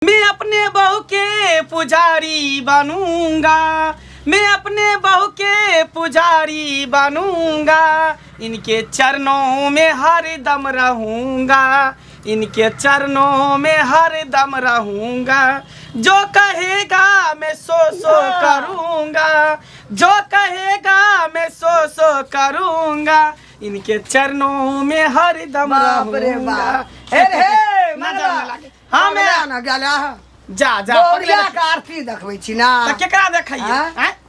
मैं अपने बहू के पुजारी बनूंगा, मैं अपने बहू के पुजारी बनूंगा, इनके चरणों में हर दम रहूंगा, इनके चरणों में हर दम रहूंगा। जो कहेगा मैं सो करूंगा, जो कहेगा मैं सो करूंगा, इनके चरणों में हर दम रहूंगा। हाँ मैं जा जा आरती देखबै छी ना त केकरा देखैया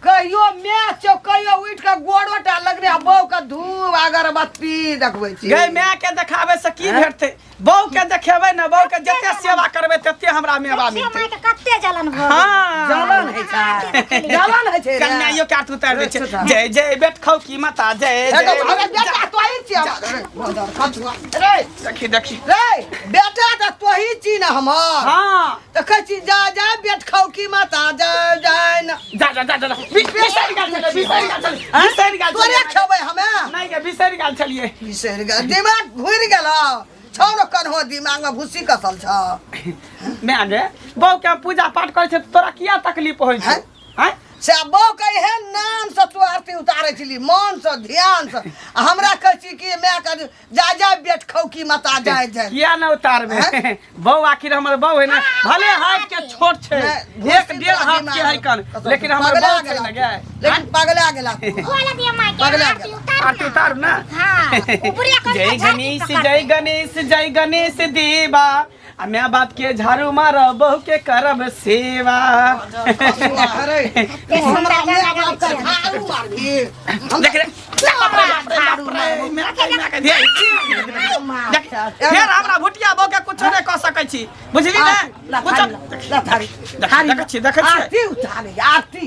कहियो मैच कहियो उठ के गोड़ोटा लगने बहू के धूप अगरबत्ती देखबै छी गए मैं के देखाबे से की भेटते बहू के देखेबै न बहू के जते सेवा करबै तते हमरा मेवा मिलते कते जलन भ हां जलन है छै जलन है छै कन्यायो काट उतार दे छै जय जय बेट खाओ की माता जय जय अरे बेटा तोही छी रे देखी देखी रे बेटा त तोही छी ना हमर हां त कछि जा जा बेट खाओ की माता जय जय जा जा जा बिसरि गाल तोरे खेबै हमे नहीं के बिसरि गाल चलिए बिसरि गेल दिमाग घुरि गेल छौ न कन्हो दिमाग में भूसी कसल छ मैं आगे बहू के पूजा पाठ करे छै तोरा किया तकलीफ होय छै हैं से बहू के एहन नाम से तू आरती उतारे छली मन से ध्यान से हमरा कहै छी कि मैं कर जा जा बेट खाओ की माता जाय जाय किया न उतारबे बहू आखिर हमर बहू है ना भले हाथ के छोट छै 1.5 हाथ के है कन लेकिन हमर बहू छै ना गए लेकिन पगला गेला खोल दिया माई के आरती उतारू ना हां ऊपरिया कर जय गणेश जय गणेश देवा आ मैं बाप के झाड़ू मार बहू के करब सेवा अरे हमरा में बाप के झाड़ू मार दी देख रे फिर हमरा भुटिया बहू के कुछ नहीं कह सकै छी बुझली ना कुछ देख छी आरती उतारे आरती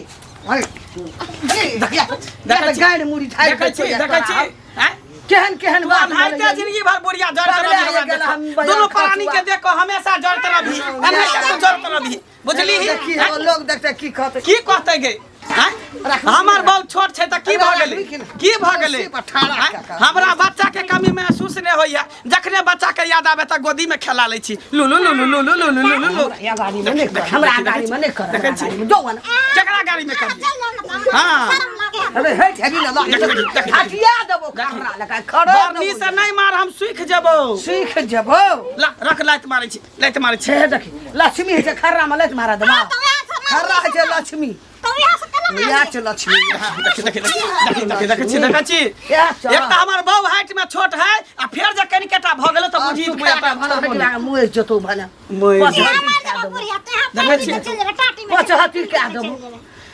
देख गाड़ मुड़ी थाई देख छी केहन केहन बात है जिंदगी भर बुढ़िया जड़ तरह दोनों प्राणी के देखो हमेशा जड़ तरह भी हमेशा जड़ तरह भी बुझली ही लोग देखते की कहते गे हमार बहुत छोट छै त की भ गेलै की भ गेलै हमरा बच्चा के कमी महसूस नहीं होइया जखने बच्चा के याद आवे त गोदी में खेला लै छी लुलु लुलु लुलु लुलु लुलु गाड़ी में नहीं कर हमरा गाड़ी में नहीं कर जौन केकरा गाड़ी में कर हां अरे हे हेवी ना हटिया देबो हमरा लगा खड़ो बरनी से नहीं मार हम सीख जबो ला रख लात मारै छी हे देखी लक्ष्मी है खर्रा में लात मारा देबा खर्रा है लक्ष्मी या लक्ष्मी देख छी एक त हमर बहू हाइट में छोट है आ फिर जे कनी केटा भ गेल त बुझी मुआ मुए जतो भला पचहत्ती क्या देबो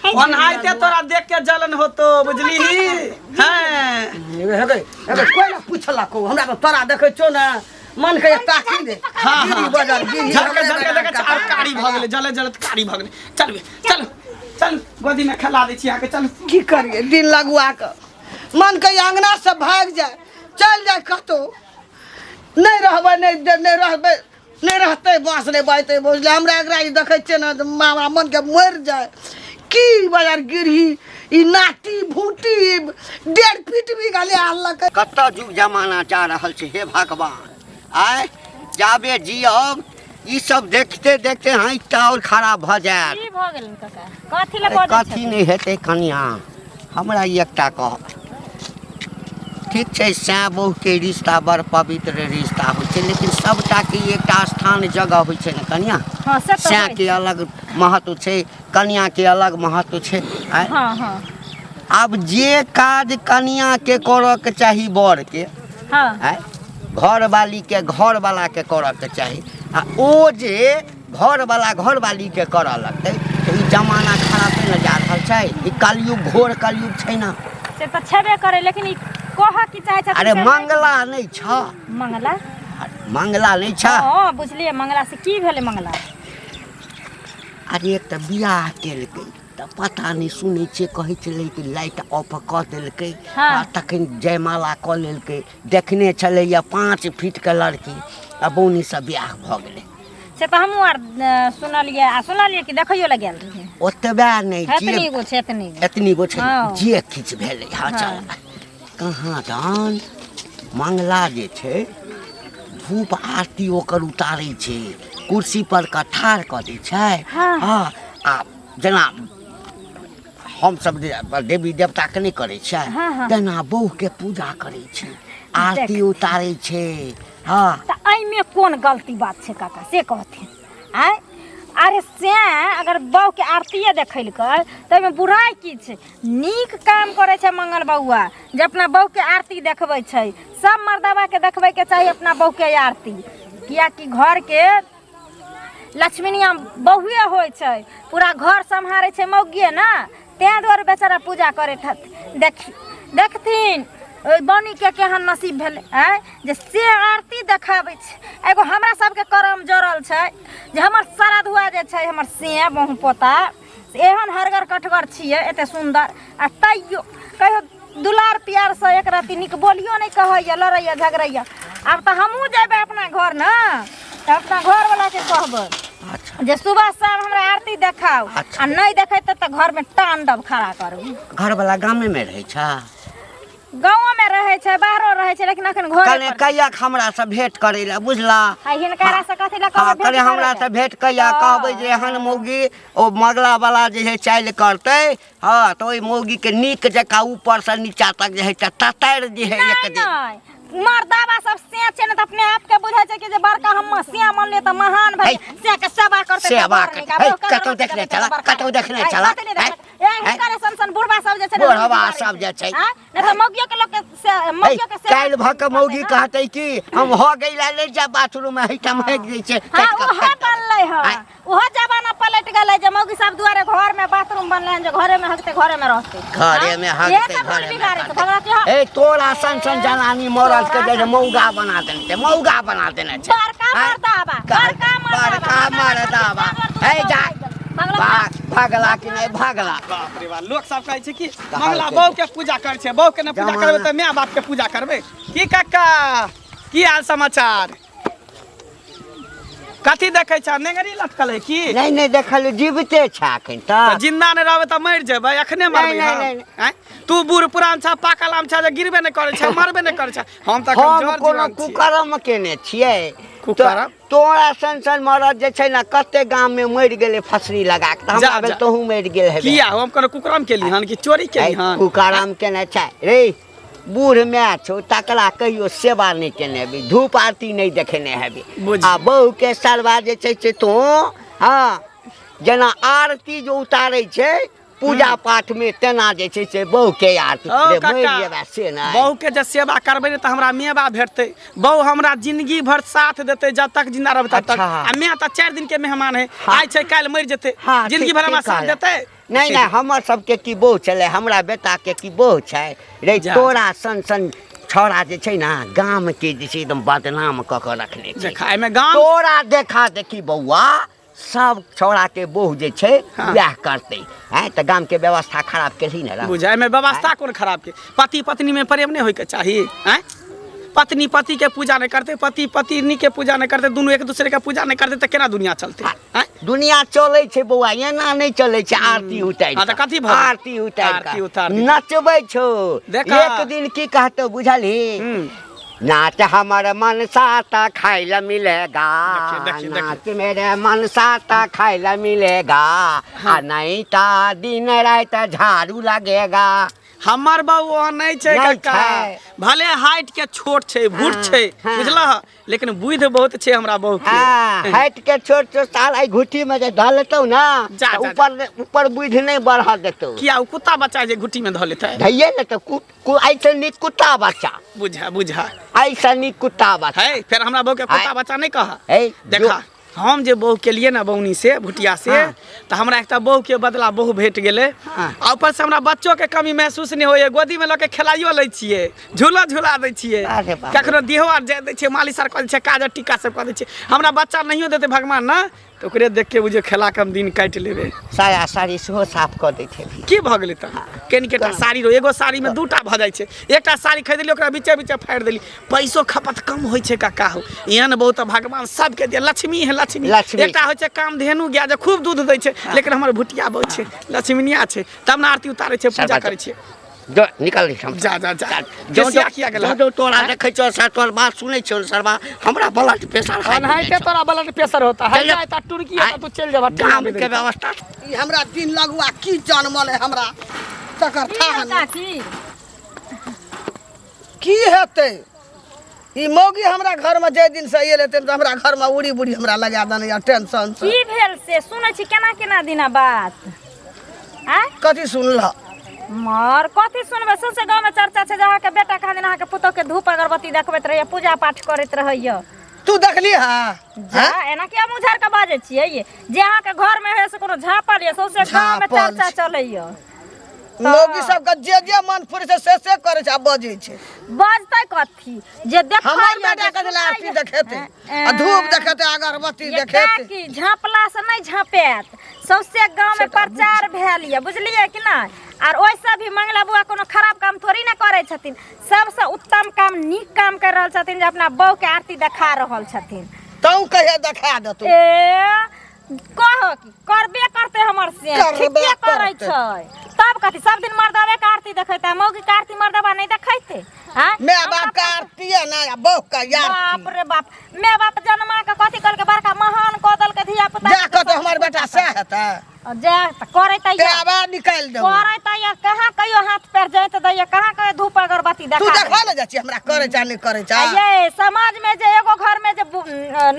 ओनाइते तोरा देख के जलन होतो बुझली ही हैं कोई ना पूछला को हमरा तो तोरा देखै छौ ना मन के ताकी दे गिरी बाजार गिरी झलके देख और कारी भ गेलै जले कारी भ गेलै चल चल गोदी में खिला दे छी आके चल की करिए दिन लगवा के मन के अंगना से भाग जाए चल जाए कतो नहीं रहबे नहीं रहबे नहीं रहते बांस नहीं बाजते बुझले हमरा एकरा देखै छै ना मामा मन के मर जाए की बाजार गिरी ई नाटी भूटी 1.5 फीट भी गले आलक कत्ता जुग जमाना जा रहल छै हे भगवान आय जाबे जियब ई सब देखते देखते हाथ और खराब भ जाए की भ गेल काका कथि ले बजै कथि नहीं हेतै कनिया हमरा एकटा कह ठीक छै सैं बहू के रिश्ता बड़ पवित्र रिश्ता होइ छै लेकिन सबटा के एकटा स्थान जगह होइ छै ने कनिया सैं के अलग महत्व छै कनिया के अलग महत्व छै हां हां अब जे काज कनिया के करऽ के चाही बर के हां घर वाली के घर वाला के करऽ के चाही आ ओ जे घर वाला घर वाली के करऽ लगतै तो ई जमाना खराब न जा रहल छै ई कलयुग घोर कलयुग छै ना से त छेबे करे लेकिन ई कह की चाहे छ अरे मंगला नहीं छ मंगला नहीं छ हां बुझलिए मंगला से की भेले मंगला अरे एक त बियाह केलकै त पता नहीं सुनै छियै कहै छलै कि लाइट ऑफ कऽ देलकै आ तखन जयमाला कऽ लेलकै देखने छलैया 5 फीट के लड़की आ बौनी से बियाह भऽ गेलै से त हमहु आर सुनलिए कि देखैयो ल गेल रही ओतबे नहीं एतनी गो छै जे खिच भेलै हां चल कहाँ दान मंगला जे छै धूप आरती ओकर उतारै छै कुर्सी पर का ठाढ़ कऽ दै छै हाँ। हाँ आ जेना हम सब देवी देवता के नहीं करे छै हाँ, हाँ। तेना बहू के पूजा करे छै आरती उतारे छै हाँ तो में कौन गलती बात है काका से कहथिन आय अरे से अगर बहू के आरतीये देखलकै तो में बुराई की छै नीक काम करे छै मंगल बउआ जे अपना बहू के आरती देखबै छै सब मर्दवा के देखबै के चाहिए अपना बहू के आरती किया कि घर के लक्ष्मीनिया बहुए होइ छै पूरा घर सम्हारे छै मौगिए ना तें द्वारे बेचारा पूजा करे देखथिन बनी के केहन नसीब भेलै जे से आरती देखाबै छै एगो हमरा सबके करम जड़ल छै जे हमर श्राद्धुआ जे छै हमर से बहु पोता एहन हरगर कटगर छियै एते सुन्दर आ तैयो कहियो दुलार प्यार से एक रत्ती नीक बोलियो नहीं कहैया लड़ैया झगड़ैया आब तऽ हमहूँ जेबै अपना घर ना तऽ अपना घर वाला के कहबै अच्छा जे सुबह शाम हमरा आरती देखाओ अच्छा। आ नहीं देखेते तऽ घर में तांडव खड़ा करू घर वाला गामे में रहे छै गाँव में रहे छै बाहरो रहे छै लेकिन अखन घर कने कहिया हमरा से भेंट करे ला बुझला हिनकारा से कथी ला हाँ कहबै करे हमरा से भेंट कहिया कहबै जे एहन मौगी ओ मगला वाला जे है चाइल करते हाँ तो ओई मौगी के नीक जका ऊपर से नीचा तक जे है ततार जे है एक दिन मर्दावा सब से छै न त अपने आप के बुझै छै कि जे बड़का हम से मान ले त महान भाई से के सेवा करते सेवा कतौ देखने चला कतौ देखने चला हिनकारे सन बुढ़वा सब जे छै बुढ़वा सब जे छै नहीं त मौगियो के लोग के मौगियो के सेवा काल भक मौगी कहतै कि हम हो गइला ले जा बाथरूम में हिटा महक दै छै हां ओहे बनलै ह ओहो जमाना पलट गेलै जे मौगी सब दुआरे घर में बाथरूम बनलै जे घरे में हकते घरे में रहते घरे में हकते घरे में ए तोरा सन जनानी मरद के जे मौगा बना देने छै बड़का मर्दावा ए जा भागला कि नहीं भागला बाप रे बाप लोग सब कहै छै कि मंगला बहू के पूजा करे छै बहू के न पूजा करबै त माय बाप के पूजा करबै की काका की हाल समाचार कथी देखै छ नेंगरी लटकल है की नहीं देखल जीवते छै अखन त जिंदा नहीं रहबै त मर जेबै अखने मरबै हैं तू बूढ़ पुरान छ पाकल आम छ जे गिरबे नहीं करे छै मरबे नहीं करे छै हम त हम कोनो कुकर्म केने छियै कुकर्म तोरा सन मरद जे छै ना कते गाम में मर गेले फसरी लगा के हमरा बेल तोहू मर गेल हेबे किया हम कोनो कुकर्म केली हन कि चोरी केली हन कुकर्म केने छै रे बूढ़ मैं छो तकरा कहियो सेवा नहीं केने हेबी धूप आरती नहीं देखेने हेबी आ बहू के सरवा जे छै तो हाँ जेना आरती जो उतारे छै पूजा पाठ में तेना जे छै से बहू के आरती से ना बहू के जे सेवा करबै त हमरा मेवा भेटतै बहू हमरा जिंदगी भर साथ देतै जब तक जिंदा रहबै तब तक आ मैं त 4 दिन के मेहमान है आइ छै काल मर जेतै जिंदगी भर हमरा साथ देतै नहीं हमर सबके की बहू चले हमरा बेटा के की बहू छै रे तोरा सन छौड़ा जे छै ना गाम के जे छै एकदम बदनाम क के रखने छै खाय में गाम तोरा देखा देखी बउआ सब छौड़ा के बहू जे छै ब्याह करते हैं त गाम के व्यवस्था खराब केली ना बुझाय में व्यवस्था कोन खराब के पति पत्नी में प्रेम नहीं होय के चाहिए हैं पत्नी पति के पूजा नहीं करते पति पत्नी के पूजा नहीं करते दोनों एक दूसरे के पूजा नहीं करते त केना दुनिया चलते हैं दुनिया चले छै बउआ एना नहीं चले छै आरती उतार हां त कथी भ आरती उतार नचबै छो एक दिन की कहतो बुझली नाच हमारा मन साता खाइला मिलेगा नाच मेरे मन साता खाइला मिलेगा नहीं ता दिन रात झाड़ू लगेगा हमार बहू नहीं छै काका भले हाइट के छोट छै भूट छै बुझला लेकिन बुद्धि बहुत छै हमरा बहू के हाइट के छोट साल आई घुटी में जे ध लेतौ ना ऊपर बुद्धि नहीं बढ़ा देतौ किया उ कुत्ता बच्चा जे घुटी में ध लेतै धइए लेतौ ऐसे नी कुत्ता बच्चा बुझा ऐसा नी कुत्ता बच्चा है फिर हमरा बहू के कुत्ता बच्चा नहीं कहा देखा हम जे बहू के लिए ना बौनी से भुटिया से तो हमरा एक बहू के बदला बहू भेट गेले आ ऊपर से हमरा बच्चों के कमी महसूस नहीं होय गोदी में लके खिलाइयो ले छिए झूला दै छिए कखनो देहो आर जे दै छिए मालिश आर कर दै छिए काजर टीका सब कर दै छिए हमरा बच्चा नहियो देते भगवान ना तो ओकरे देख के बुझे खेला कम दिन काट लेबे साया साड़ी सेहो साफ कर दै छै की भ गेलै त केनिकेटा साड़ी रो एगो साड़ी में दूटा भ जाय छै एकटा साड़ी खरीदली ओकरा बीचे बीचे फाड़ देली पैसो खपत कम होय छै काका हो एहन बहुत भगवान सबके दे लक्ष्मी है लक्ष्मी एकटा होय छै काम धेनु गया जे खूब दूध दै छै लेकिन हमर भुटिया बहुत छै लक्ष्मीनिया छै तब ना आरती उतारे छै पूजा करे छै जो निकल रे हम जा जा जा जो केसिया किया गेला जो तोरा देखै छौ सर तोर बात सुनै छौ सरबा हमरा ब्लड प्रेशर हाई अनहाइते तोरा ब्लड प्रेशर होता है जाए ता टुर्की है तू चल जा गाम के व्यवस्था ई हमरा दिन लगुआ की जनमल है हमरा तकर था काकी की हेतै ई मौगी हमरा घर में जे दिन से आइले त हमरा घर में उड़ी बुड़ी हमरा लगा देने या टेंशन से की भेल से सुनै छी केना केना दिना बात आ कथी सुनला मार कथी सुनबे सबसे गांव में चर्चा छै जहाँ के बेटा खान अहाँ के पुतौ के धूप अगरबत्ती देखबैत रहैया पूजा पाठ करैत रहैया तू देखली हां जा एना किया मुझार के बाजे छियै ये जे अहाँ के घर में है से कोनो झापल ये सबसे गांव में झाँपल चर्चा चलैया मौगी सब के जे मन फुर से करे छै आ बजे छै बजतै कथी जे देख हमर बेटा के दिला आरती देखेते आ धूप देखेते अगरबत्ती देखेते की झापला से नहीं झापेत सबसे गांव में प्रचार भेल ये बुझलिए कि ना और ओइसे भी मंगला बुआ कोनो खराब काम थोड़ी ना करे छथिन सबसे उत्तम काम नीक काम कर रहल छथिन जे अपना बहू के आरती देखा रहल छथिन तू कहे देखा दे तू कहो की करबे करते हमर से करबे ठीके करे करते। छै तब कथी सब दिन मर्दवे के आरती देखैते मौगी के आरती मर्दवा नहीं देखैते हां मैं बाप का आरती है ना बहू का यार बाप रे बाप मैं बाप जन्मा के कथी कल के बड़का महान कोदल के धिया पुता जा के तो हमर बेटा से हेता जे करैते ते आवाज निकाल दे करैते या कहां कहियो हाथ पैर जाइत दैया कहां कहियो धूप अगरबत्ती तू देखा देखा ले जाची हमरा करे जा नहीं करे जा ये समाज में जे एगो घर में जे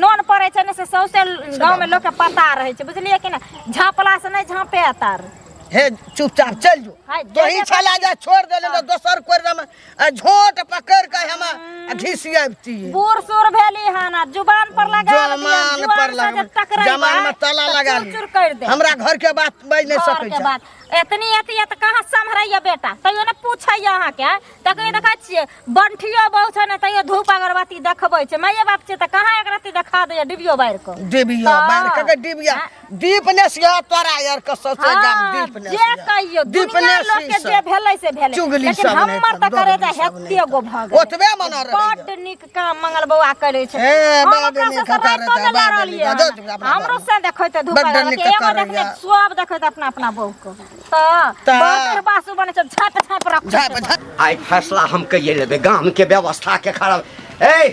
नोन पड़े छै ने से सौसे गांव में लोग के पता रहे छै बुझलिए कि ना झापला से नहीं झापे तार हे चुपचाप चल जो हाय, तो ही जे- चला जा छोड़ दे तो दोसर कोर में झोट पकड़ के हम घिसियाबती बूढ़ सुर भेली हाना जुबान पर लगा जमान पर लगा जमान में ताला लगा ली हमरा घर के बात बज नहीं सकै के छै बात एतनी एती त कहां संभरैया बेटा तइयो ने पूछैया अहाँ के त कहीं देखै छियै बंठियो बहुत छै ने तइयो धूप अगरबत्ती देखबै छै माये बाप छै त कहां एक रत्ती देखा दैया डिबियो बाहर को डिबिया बाहर के डिबिया दीप ने से तोरा यार के सबसे गाम दीप ने जे कहियो दुनिया लोग के जे भेलै से भेलै चुगली लेकिन सब नहीं हमर त करे जा हेत्ते गो भग ओतबे मना रहे बड नीक काम मंगल बौआ करे छै ए, हम बड अपना नीक से कथा तो रहता, बड लड़लियै नीक, दो तुमरा अपना हमरो बड़। से देखैते धूप बड नीक अगरबत्ती एगो कथा देखते रहैया। सब देखैते अपना अपना बहू को त बड़ बासु बने छै झाप झाप रख झाप झाप आई फैसला हम कहिए लेबे गांव के व्यवस्था के खराब ए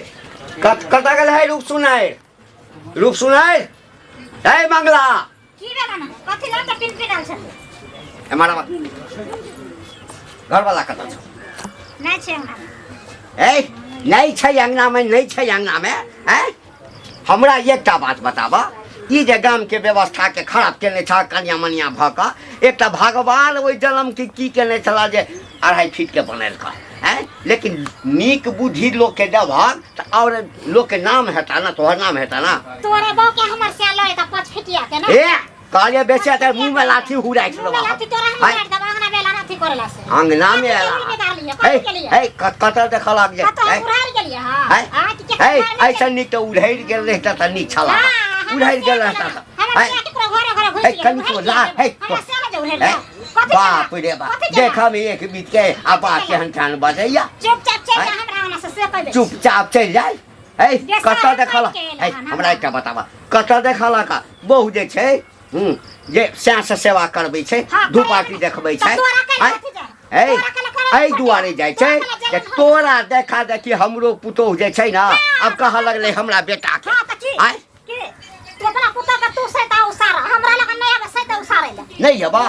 कटा गेल है रूप सुनाई ए मंगला की भेला ना कथि ला त पिन पिनाल छै हमारा घर वाला कता छौ नै छै ए नहीं छै अंगना में नहीं छै अंगना में हैं हमरा एकटा बात बताबा ई जे गाम के व्यवस्था के खराब केने छ कन्या मनिया भ क एकटा भगवान ओइ जन्म के की केने छला जे 2.5 फीट के बनल का हैं लेकिन नीक बुद्धि लोग के देबहक त और लोग के नाम हेता ना तोहर नाम हेता ना तोरे बहू के हमर से लय त 5 फीटिया के ना ए काले बेचे त मुंह में लाठी हुराइ छ लाठी तोरा हम मार दबा अंगना बेला नाथी करेला से अंगना में आला ए कतल देख लाग जे कत उड़ार गेलिए हां आ कि के ऐसा नीक तो उड़ाइ गेल रहता त नीक छला उड़ाइ गेल रहता त कनी को ला बाप रे बाप देखा में एक बीत के आ बात के हनठान बजैया चुपचाप चल जा हमरा ओना से कह दे चुपचाप चल जाए ए कतल देखला ए हमरा एकटा बताबा कतल देखला का बहु जे छै जे सास सेवा करबै छै धूप आरती देखबै छै ए दुआरे जाइ छै जे तोरा देखा देखी हमरो पुतोह जे छै ना अब कह लगले हमरा बेटा के आय अपना पुता का तू से ता उसारा हमरा लगा नहीं आवे से ता उसारे ले नहीं है बा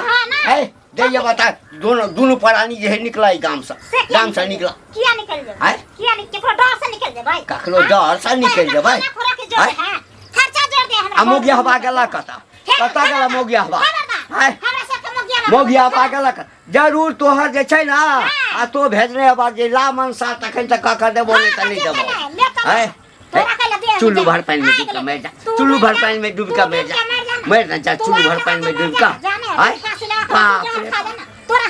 ए दे ये बता दोनों प्राणी जे निकला गांव से निकला किया निकल जे आय किया केकरो डर से निकल जे भाई कखलो डर से निकल जे भाई खर्चा जोड़ दे हमरा मोगिया हवा गेला कता गेला मोगिया हवा आय हमरा से तो मोगिया हवा गेला जरूर तोहर जे छै ना आ तो भेजने हवा जे ला मनसा तखन तक का देबो नहीं त नहीं देबो आय चुल्लू भर पानी में डूब का मर जा चुल्लू भर पानी में डूब का मर जा मर ना जा चुल्लू भर पानी में डूब का आय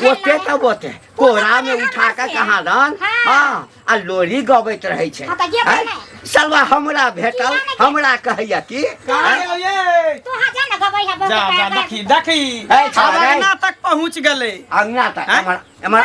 ओते तब ओते कोहरा में उठा के कहाँ दान हाँ आ लोरी गबैत रहे छै सलवा हमरा भेटल हमरा कहैया कि जा जा देखी देखी ए छाड़ा अंगना तक पहुंच गेले अंगना तक हमरा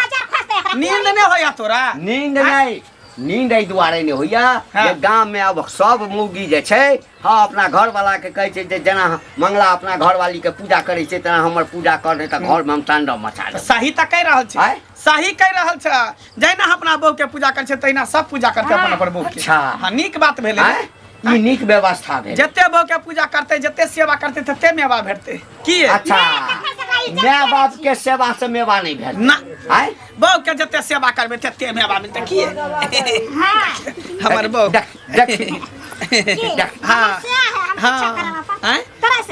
नींद नहीं होया तोरा नींद नहीं नींद एहि दुआरे नहीं होइया हाँ। जे गांव में अब सब मुर्गी जे छै हाँ अपना घर वाला के कहै छै जे जेना मंगला अपना घर वाली के पूजा करै छै तेना हमर पूजा करने त घर में हम तांडव मचा देब। सही तऽ कहि रहल छै आँय? सही कहि रहल छै जहिना अपना बहू के पूजा करै छै तहिना सब पूजा करतै अपन अपन बहू के अच्छा। हाँ नीक बात भेलै आँय? ई नीक व्यवस्था भेल। जते बहू के पूजा करतै जते सेवा करतै तते मेवा भेटतै की है? अच्छा माय बाप के सेवा से मेवा नहीं भेल ना आय बहू के जते सेवा करबै तते मेवा मिलतै की है? हमर बहू देख देख हाँ हाँ आँय?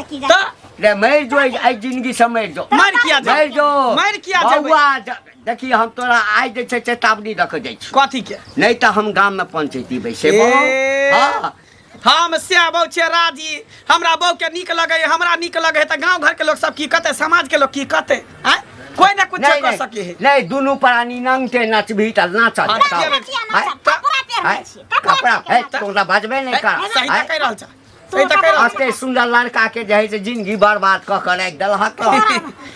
तो रे मर जो आई जिंदगी से मर जो मर किया जाए? मर जो मर किया जाए? बौआ देखी हम तोरा आइ जे छै चेतावनी दऽ के जाइ छी कथी के नहीं तो हम गांव में पंचायती बैसेबो ए। हाँ हम से बहू छै राजी हमरा बहू के नीक लगे हमरा नीक लगे त गांव घर के लोग सब की कहते समाज के लोग की कहते आँय? कोई ना कुछ नहीं कर सके है नहीं दोनों प्राणी नंगते नचबी त नाच हाँ, कपड़ा है तोरा बजबे नहीं कर सही तऽ कहि रहल छ सही तऽ कहि रहल छ अते सुंदर लड़का के जे है से जिंदगी बर्बाद क कर रख देलहक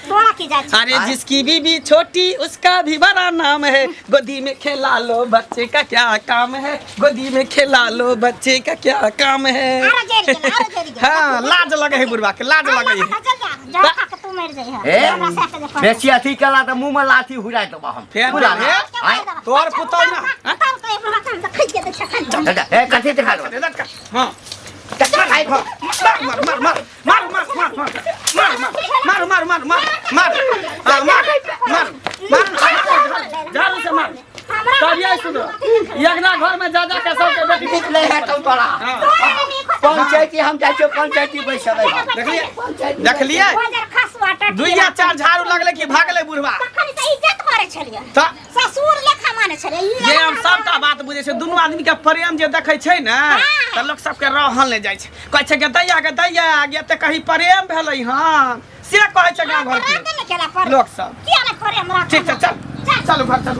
तोरा की जाइ छै? अरे जिसकी बीबी छोटी उसका भी बड़ा नाम है गोदी में खेला लो बच्चे का क्या काम है गोदी में खेला लो बच्चे का क्या काम है आरो जरि गेल, आरो जरि गेल। हाँ लाज लगे है बुढ़वा के लाज लगे है चल जा, जा खा के तू मर जाइ है। ए हमरा साथे जे कर। बेसी अथी कला त मुंह में लाठी हुराइ देबो हम फेर पूरा मारे। आय तोहर पुतौ ना हाँ? तब तो एक रकम से खींच के देख सकन। ए कथी दिखा दो हाँ मार मार मार मार मार मार मार मार मार मार मार मार मार हाँ, मार मार झाड़ू से मार तबिया सुनो यगना घर में जा जा के सब के बेटी ठीक नहीं है तो तोरा पंचायती हम जाइ छियै पंचायती बैसबै देखलिए बाजार खसवा टट। दुइया चार झाड़ू लगले कि भागले बुढ़वा तखन त इज्जत करे छलिए। त ससुर लेखा माने छले। ये हम सबटा बात बुझे छै दुनू आदमी के प्रेम जे देखै छै ने त लोग सबके रहल ले जाइ छै कहै छै के दैया गे ते कहीं प्रेम भेलै हन से कहै छै गांव घर के केला पर लोग सब किया न करे हमरा। ठीक छै चल चल घर चल